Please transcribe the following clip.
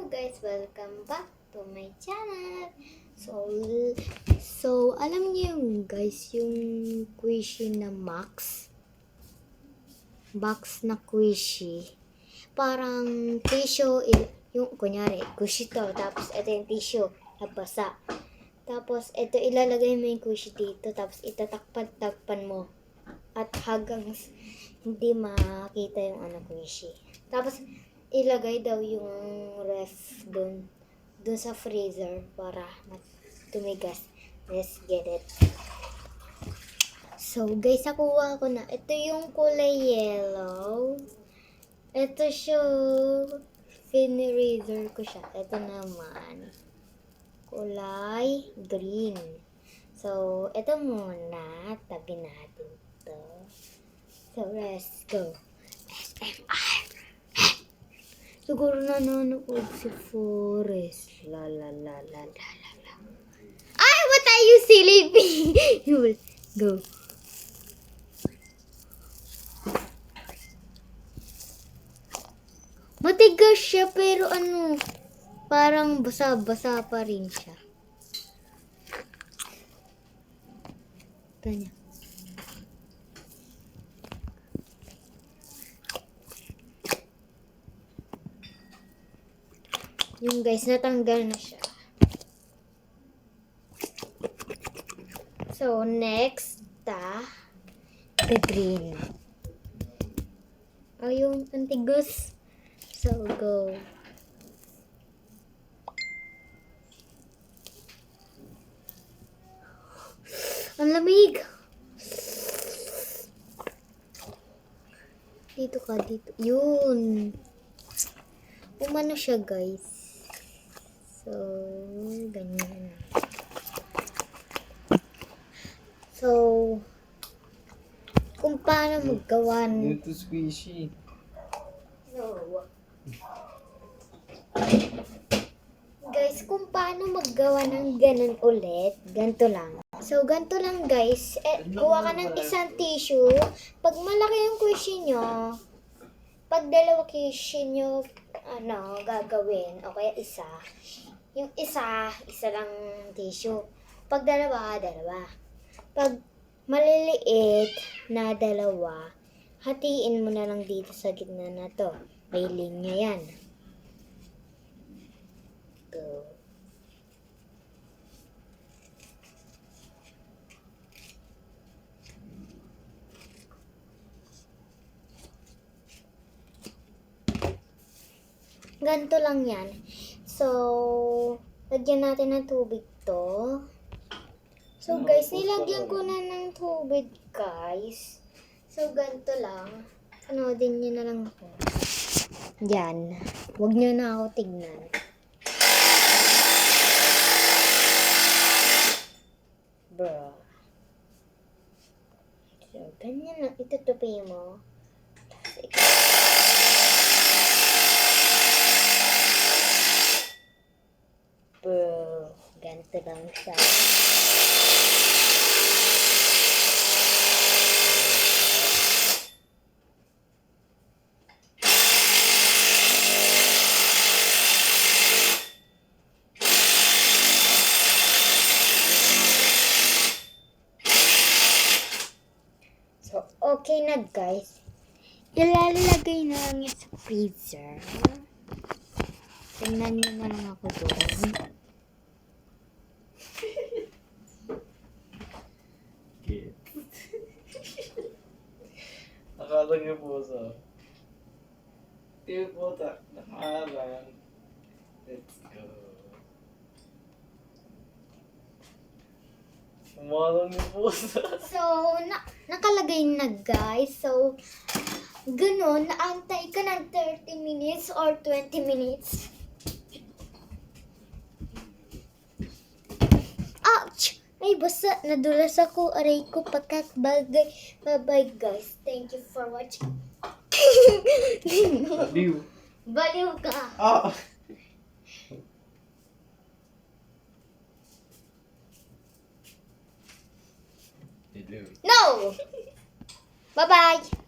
guys, welcome back to my channel. So alam niyo yung guys, yung squishy na box na squishy. Parang tissue, yung kunyari, squishy to, tapos ito yung tissue, nabasa. Tapos ito ilalagay mo yung squishy dito, tapos itatakpan mo. At hanggang hindi makita yung squishy. Tapos ilagay daw yung ref dun sa freezer para tumigas. Let's get it. So guys, nakuha ko na. Ito yung kulay yellow. Ito siya. Finirazer ko siya. Ito naman. Kulay green. So, ito muna. Tabi natin to. So, let's go. SMR. Siguro nanonood si Forrest. La la la la la la la. Ay, what are you sleeping? You will go. Matigas siya pero parang basa-basa pa rin siya. Tanya. Yung guys, natanggal na siya. So, next, the green. Ayun, antigus. So, go. Ang lamig. Dito ka, dito. Yun. Umano siya, guys. So, ganyan. So, kung paano maggawa Dito squishy. No. Guys, kung paano maggawa ng ganun ulit, ganito lang. So, ganito lang guys. Kuha ka ng isang tissue. Pag malaki yung question nyo, pag dalawa question nyo, gagawin. O kaya isa. Yung isa lang tissue. Pag dalawa. Pag maliliit na dalawa, hatiin mo na lang dito sa gitna na to. May linya yan. Go. Ganito lang yan. So, lagyan natin ng tubig to. So guys, nilagyan ko na ng tubig guys. So ganito lang. Panoodin nyo na lang ako. Yan. Huwag nyo na ako tignan. Bro. So, ganyan lang. Itutupi mo. Bro. Ganito lang siya. So, okay na guys. Ilalagay na lang yan sa freezer. Tingnan nyo na lang ako doon. Nakalang yung puso. Tiyo po nakalang. Let's go. Umalang yung puso. So, nakalagay na guys. So, ganun, naantay ka ng 30 minutes or 20 minutes. Ouch! Ay, basta, nadulas ako, aray ko, pagkakbagay. Bye-bye guys. Thank you for watching. Baliw. Baliw ka. Ah! No! Bye-bye!